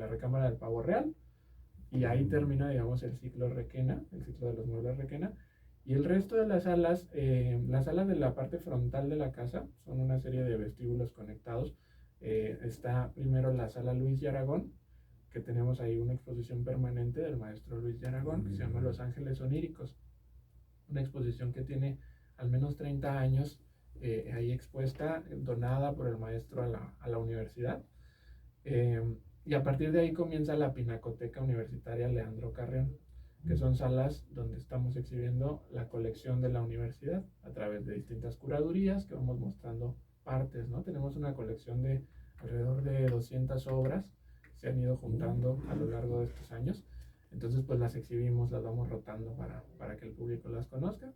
recámara del pavo real, y ahí termina, digamos, el ciclo Requena, el ciclo de los muebles Requena. Y el resto de las salas de la parte frontal de la casa son una serie de vestíbulos conectados. Está primero la sala Luis de Aragón, que tenemos ahí una exposición permanente del maestro Luis de Aragón, que se llama Los Ángeles Oníricos. Una exposición que tiene al menos 30 años ahí expuesta, donada por el maestro a la universidad. Y a partir de ahí comienza la Pinacoteca Universitaria Leandro Carrión, que son salas donde estamos exhibiendo la colección de la universidad a través de distintas curadurías que vamos mostrando partes, ¿no? Tenemos una colección de alrededor de 200 obras se han ido juntando a lo largo de estos años. Entonces pues las exhibimos, las vamos rotando para que el público las conozca.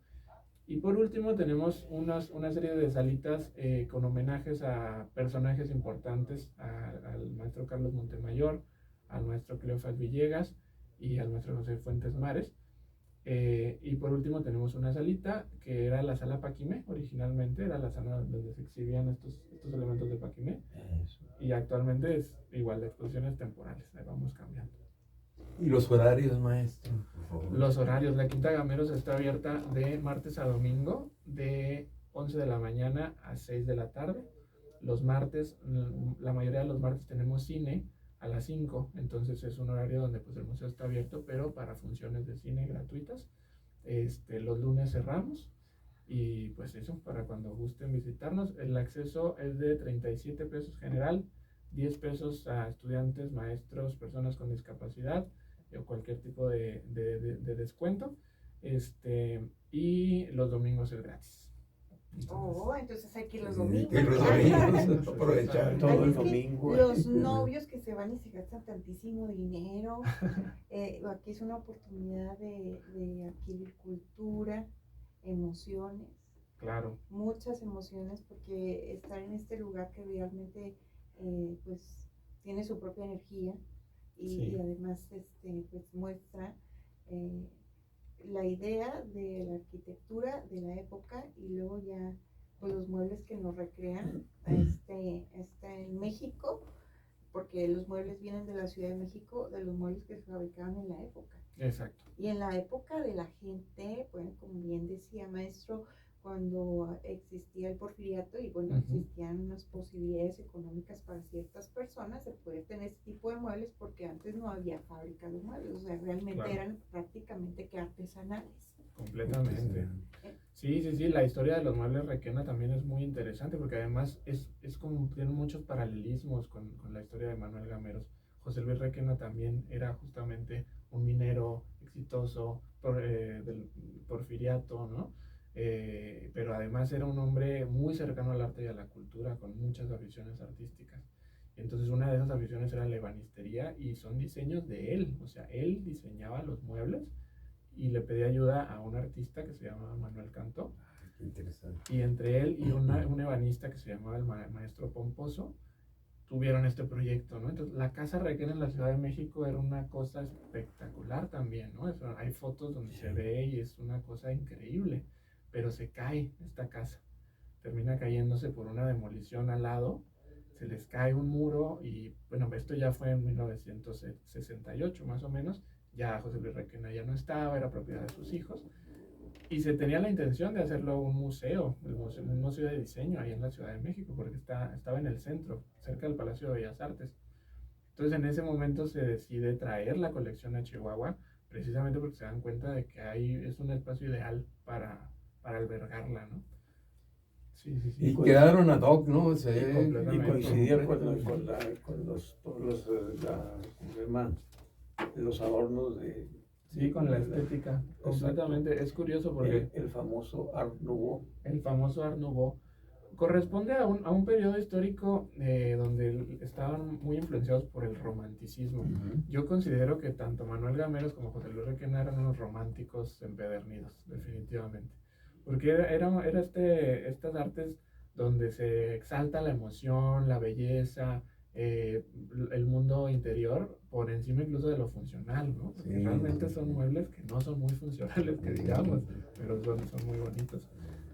Y por último tenemos una serie de salitas con homenajes a personajes importantes, al maestro Carlos Montemayor, al maestro Cleofás Villegas y al maestro José Fuentes Mares. Y por último tenemos una salita que era la sala Paquimé, originalmente era la sala donde se exhibían estos elementos de Paquimé. Y actualmente es igual de exposiciones temporales, ahí vamos cambiando. ¿Y los horarios, maestro? Por favor. Los horarios, la Quinta Gameros está abierta de martes a domingo, de 11 de la mañana a 6 de la tarde. Los martes, la mayoría de los martes tenemos cine a las 5, entonces es un horario donde pues el museo está abierto, pero para funciones de cine gratuitas. Los lunes cerramos y pues eso, para cuando gusten visitarnos. El acceso es de 37 pesos general, 10 pesos a estudiantes, maestros, personas con discapacidad o cualquier tipo de descuento, y los domingos es gratis. Entonces hay que ir los Sí, domingos. que los domingos, aprovechar. Todo Ay, el es que domingo. los novios que se van y se gastan tantísimo dinero, aquí es una oportunidad de adquirir cultura, emociones, Claro, muchas emociones, porque estar en este lugar que realmente pues tiene su propia energía y, Sí. y además pues muestra la idea de la arquitectura de la época y luego ya pues, los muebles que nos recrean en México, porque los muebles vienen de la Ciudad de México, de los muebles que se fabricaban en la época. exacto. Y en la época de la gente, bueno, como bien decía maestro, cuando existía el porfiriato y bueno, existían unas posibilidades económicas para ciertas personas de poder tener este tipo de muebles porque antes no había fábrica de muebles, o sea, realmente Claro. eran prácticamente que artesanales. Completamente. Sí, la historia de los muebles Requena también es muy interesante porque además es como, tiene muchos paralelismos con la historia de Manuel Gameros. José Luis Requena también era justamente un minero exitoso del porfiriato, ¿no? Pero además era un hombre muy cercano al arte y a la cultura, con muchas aficiones artísticas. Entonces una de esas aficiones era la ebanistería y son diseños de él, o sea, él diseñaba los muebles y le pedía ayuda a un artista que se llamaba Manuel Cantó. Qué interesante. Y entre él y un ebanista que se llamaba el maestro Pomposo, tuvieron este proyecto, ¿no? Entonces, la Casa Requena en la Ciudad de México era una cosa espectacular también, ¿no? Hay fotos donde se ve y es una cosa increíble, pero se cae esta casa, termina cayéndose por una demolición al lado, se les cae un muro y, bueno, esto ya fue en 1968 más o menos, ya José Luis Requena ya no estaba, era propiedad de sus hijos, y se tenía la intención de hacerlo un museo de diseño ahí en la Ciudad de México, porque estaba en el centro, cerca del Palacio de Bellas Artes. Entonces en ese momento se decide traer la colección a Chihuahua, precisamente porque se dan cuenta de que ahí es un espacio ideal para albergarla, ¿no? Sí. Y quedaron ad hoc, ¿no? Sí, Y completamente. coincidía con ¿cómo se llama? Los adornos de... Sí, con la estética, completamente. Es curioso porque el famoso Art Nouveau. el famoso Art Nouveau corresponde a un periodo histórico donde estaban muy influenciados por el romanticismo. Yo considero que tanto Manuel Gameros como José Luis Requena eran unos románticos empedernidos, definitivamente. Porque era estas artes donde se exalta la emoción, la belleza, el mundo interior por encima incluso de lo funcional, ¿no? Porque Sí, realmente sí, son sí. muebles que no son muy funcionales, que digamos, pero son muy bonitos.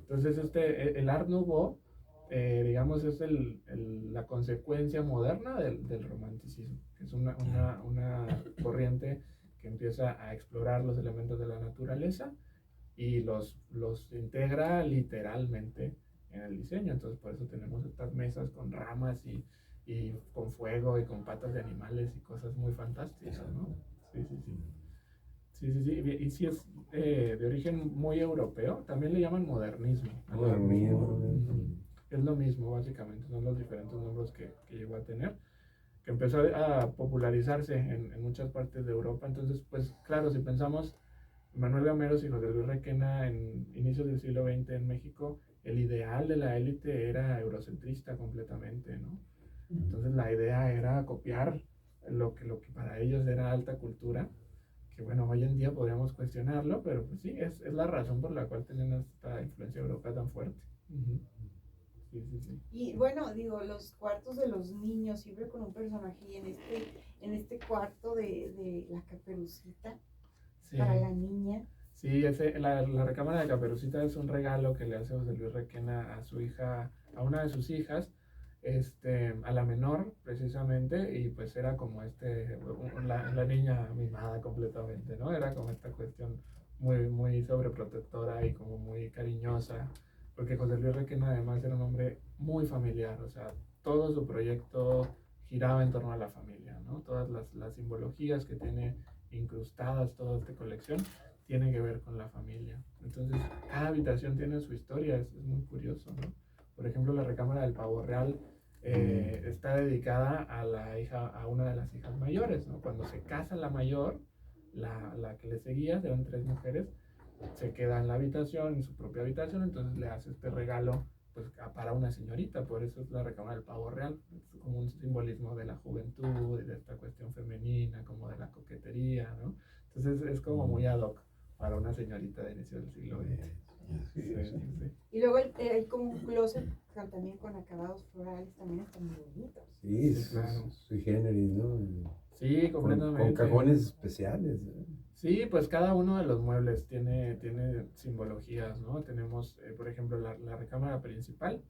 Entonces el Art Nouveau, digamos, es la consecuencia moderna del romanticismo, que es una corriente que empieza a explorar los elementos de la naturaleza y los integra literalmente en el diseño. Entonces por eso tenemos estas mesas con ramas y con fuego y con patas de animales y cosas muy fantásticas, ¿no? Sí. Y sí es de origen muy europeo, también le llaman modernismo. Modernismo. Es lo mismo, básicamente, son los diferentes nombres que llegó a tener, que empezó a popularizarse en muchas partes de Europa. Entonces, pues claro, si pensamos Manuel Gameros y José Luis Requena en inicios del siglo XX en México, el ideal de la élite era eurocentrista completamente, ¿no? Entonces la idea era copiar lo que para ellos era alta cultura, que bueno, hoy en día podríamos cuestionarlo, pero pues sí, es la razón por la cual tienen esta influencia europea tan fuerte. Uh-huh. Sí, sí, sí. Y bueno, digo, los cuartos de los niños, siempre con un personaje, y en este cuarto de la Caperucita, Sí. para la niña. Sí, la recámara de Caperucita es un regalo que le hace José Luis Requena a su hija, a una de sus hijas, a la menor precisamente, y pues era como la niña mimada completamente, ¿no? Era como esta cuestión muy, muy sobreprotectora y como muy cariñosa, porque José Luis Requena además era un hombre muy familiar, o sea, todo su proyecto giraba en torno a la familia, ¿no? Todas las simbologías que tiene incrustadas, toda esta colección, tiene que ver con la familia. Entonces, cada habitación tiene su historia, es muy curioso, ¿no? Por ejemplo, la recámara del Pavo Real está dedicada a una de las hijas mayores, ¿no? Cuando se casa la mayor, la que le seguía, eran 3 mujeres, se queda en la habitación, en su propia habitación, entonces le hace este regalo pues, para una señorita, por eso es la recámara del Pavo Real, es como un simbolismo de la juventud y de esta cuestión femenina, como de la coquetería, ¿no? Entonces es como muy ad hoc para una señorita de inicio del siglo XX. Sí, Sí. Y luego hay como un closet también con acabados florales, también están muy bonitos. Sí, Sí, claro. sui generis, ¿no? Sí, Con completamente. cajones especiales. Sí, pues cada uno de los muebles tiene simbologías, ¿no? Tenemos, por ejemplo, la recámara principal,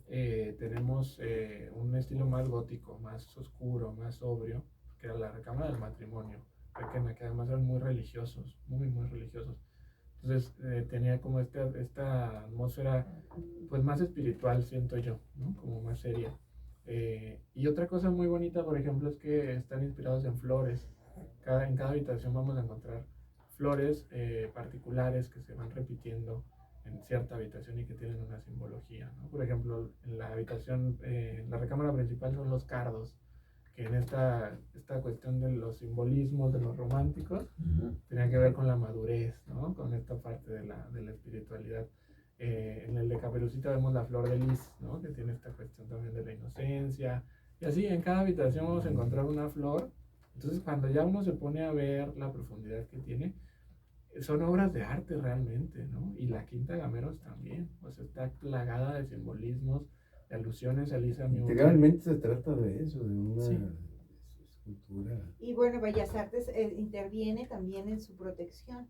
tenemos un estilo más gótico, más oscuro, más sobrio, que era la recámara del matrimonio, que además eran muy religiosos, muy, muy religiosos. Entonces tenía como esta atmósfera pues más espiritual, siento yo, ¿no? Como más seria. Y otra cosa muy bonita, por ejemplo, es que están inspirados en flores. En cada habitación vamos a encontrar flores particulares que se van repitiendo en cierta habitación y que tienen una simbología, ¿no? Por ejemplo, en la habitación, la recámara principal son los cardos, que en esta cuestión de los simbolismos, de los románticos, tenía que ver con la madurez, ¿no? Con esta parte de la espiritualidad. En el de Caperucita vemos la flor de lis, ¿no? Que tiene esta cuestión también de la inocencia. Y así en cada habitación vamos a encontrar una flor. Entonces cuando ya uno se pone a ver la profundidad que tiene, son obras de arte realmente, ¿no? Y la Quinta Gameros también, o sea, está plagada de simbolismos, de alusiones a Lisa Newton. Integralmente se trata de eso, de una Sí. escultura. Y bueno, Bellas Artes interviene también en su protección.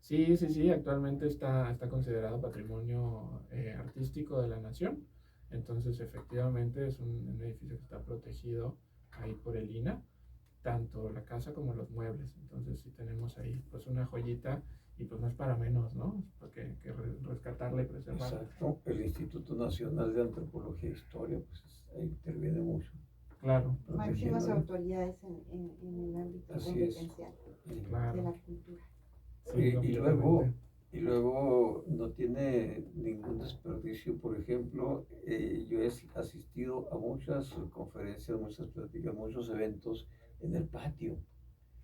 Sí, actualmente está considerado patrimonio artístico de la nación, entonces efectivamente es un edificio que está protegido ahí por el INAH, tanto la casa como los muebles, entonces sí tenemos ahí pues una joyita y pues no es para menos, ¿no? Porque que rescatarla y preservarla. Exacto, el Instituto Nacional de Antropología e Historia, pues ahí interviene mucho. Claro. Máximas autoridades en el ámbito competencial Claro. de la cultura. Sí, y luego no tiene ningún desperdicio. Por ejemplo, yo he asistido a muchas conferencias, muchas pláticas, muchos eventos en el patio.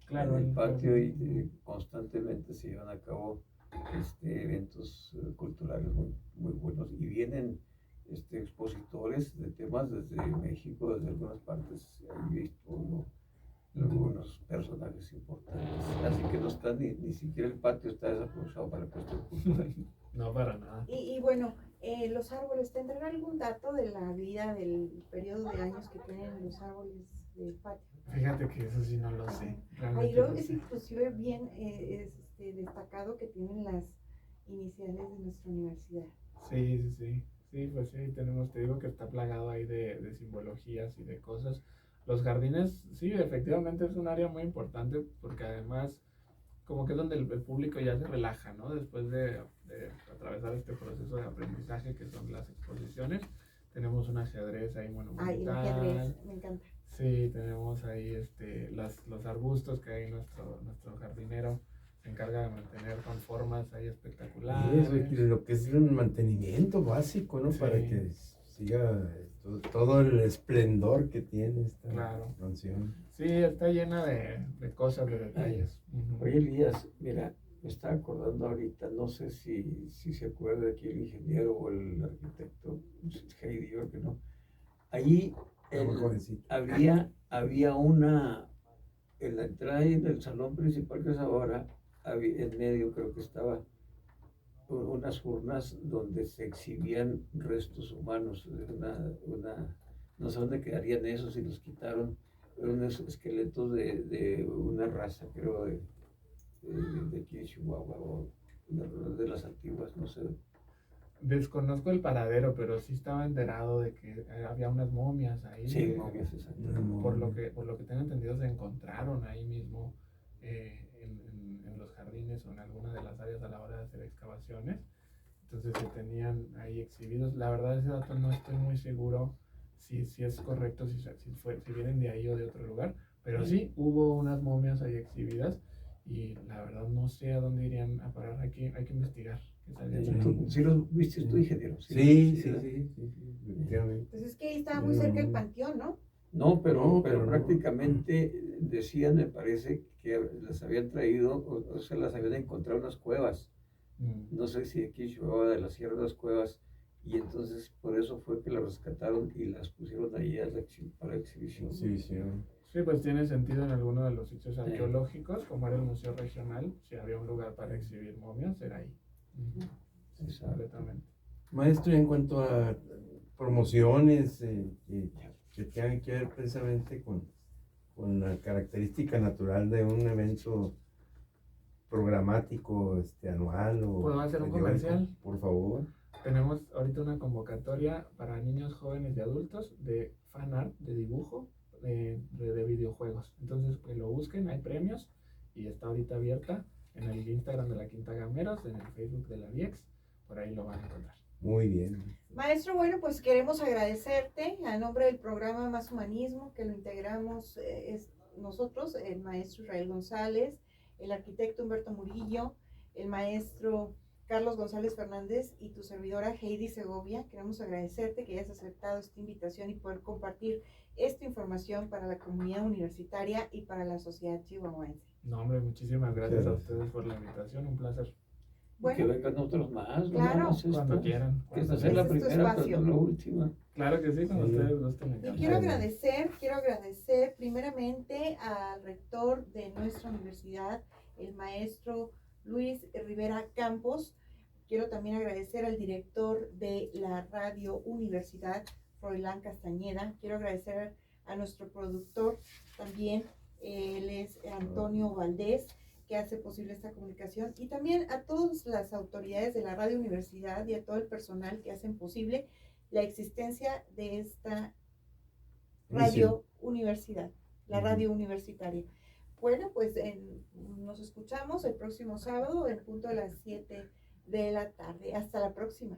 Claro, en el patio y constantemente se llevan a cabo eventos culturales muy, muy buenos y vienen expositores de temas desde México, desde algunas partes. He visto algunos personajes importantes, así que no está ni siquiera el patio está desaprovechado para la cuestión cultural. No, para nada. Y bueno, los árboles, ¿tendrán algún dato de la vida, del periodo de años que tienen los árboles del patio? Fíjate que eso sí no lo sé. Ahí luego es inclusive bien destacado que tienen las iniciales de nuestra universidad. Sí, pues sí, te digo que está plagado ahí de simbologías y de cosas. Los jardines, sí, efectivamente es un área muy importante porque además como que es donde el público ya se relaja, ¿no? Después de atravesar este proceso de aprendizaje que son las exposiciones, tenemos un ajedrez ahí monumental. Ay, el ajedrez, me encanta. Sí, tenemos ahí los arbustos que hay nuestro jardinero se encarga de mantener con formas ahí espectaculares. Y lo que es el mantenimiento básico, ¿no? Sí. Para que siga todo el esplendor que tiene esta canción. Sí, está llena de cosas, de detalles. Oye, Elías, mira, me estaba acordando ahorita, no sé si se acuerda aquí el ingeniero o el arquitecto Heidi, yo creo que no. Ahí Era muy jovencito. había una, en la entrada ahí del salón principal que es ahora, en medio creo que estaba unas urnas donde se exhibían restos humanos, no sé dónde quedarían esos si los quitaron, eran unos esqueletos de una raza, creo, de aquí de Chihuahua o de las antiguas, no sé. Desconozco el paradero, pero sí estaba enterado de que había unas momias ahí. Sí, momias, exacto. Por lo que tengo entendido, se encontraron ahí mismo en los jardines o en alguna de las áreas a la hora de hacer excavaciones. Entonces se tenían ahí exhibidos. La verdad, ese dato no estoy muy seguro si es correcto, si vienen de ahí o de otro lugar. Pero sí, hubo unas momias ahí exhibidas y la verdad no sé a dónde irían a parar. Hay que investigar. ¿Sí los viste tú, ingeniero? Sí, Pues definitivamente. es que ahí estaba muy cerca el panteón, ¿no? No, pero pero no. prácticamente decían, me parece, que las habían traído, o sea, las habían encontrado en unas cuevas. No sé si aquí en Chihuahua de la Sierra de las Cuevas, y entonces por eso fue que las rescataron y las pusieron ahí para exhibición. Sí, pues tiene sentido en alguno de los sitios arqueológicos, como era el Museo Regional, si había un lugar para exhibir momias, era ahí. Sí, completamente. Maestro, en cuanto a promociones que tengan que ver precisamente con la característica natural de un evento programático anual o ¿Puedo hacer un periódico, comercial? por favor. Tenemos ahorita una convocatoria para niños, jóvenes y adultos de fan art, de dibujo, de videojuegos. Entonces, que lo busquen, hay premios y está ahorita abierta en el Instagram de la Quinta Gameros, en el Facebook de la VIEX, por ahí lo van a encontrar. Muy bien. Maestro, bueno, pues queremos agradecerte a nombre del programa Más Humanismo, que lo integramos nosotros, el maestro Israel González, el arquitecto Humberto Murillo, el maestro Carlos González Fernández y tu servidora Heidi Segovia. Queremos agradecerte que hayas aceptado esta invitación y poder compartir esta información para la comunidad universitaria y para la sociedad chihuahuense. No, hombre, muchísimas gracias a ustedes por la invitación, un placer. Bueno, que vengan otros más, claro. Cuando quieran. Que esta Cuando sea la Este es tu primera, pero espacio. no la última. Claro que sí, cuando Sí. ustedes gusten. me y encanta. quiero agradecer primeramente al rector de nuestra universidad, el maestro Luis Rivera Campos. Quiero también agradecer al director de la Radio Universidad, Froilán Castañeda. Quiero agradecer a nuestro productor también, él es Antonio Valdés, que hace posible esta comunicación, y también a todas las autoridades de la Radio Universidad y a todo el personal que hacen posible la existencia de esta Radio Universidad, la radio universitaria. Bueno, pues nos escuchamos el próximo sábado en punto de las 7 de la tarde. Hasta la próxima.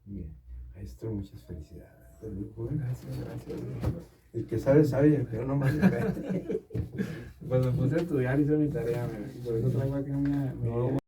Bien. Maestro, muchas felicidades. Gracias. El que sabe, sabe, el que no más Pues me puse a estudiar, hice mi tarea, por eso traigo aquí mi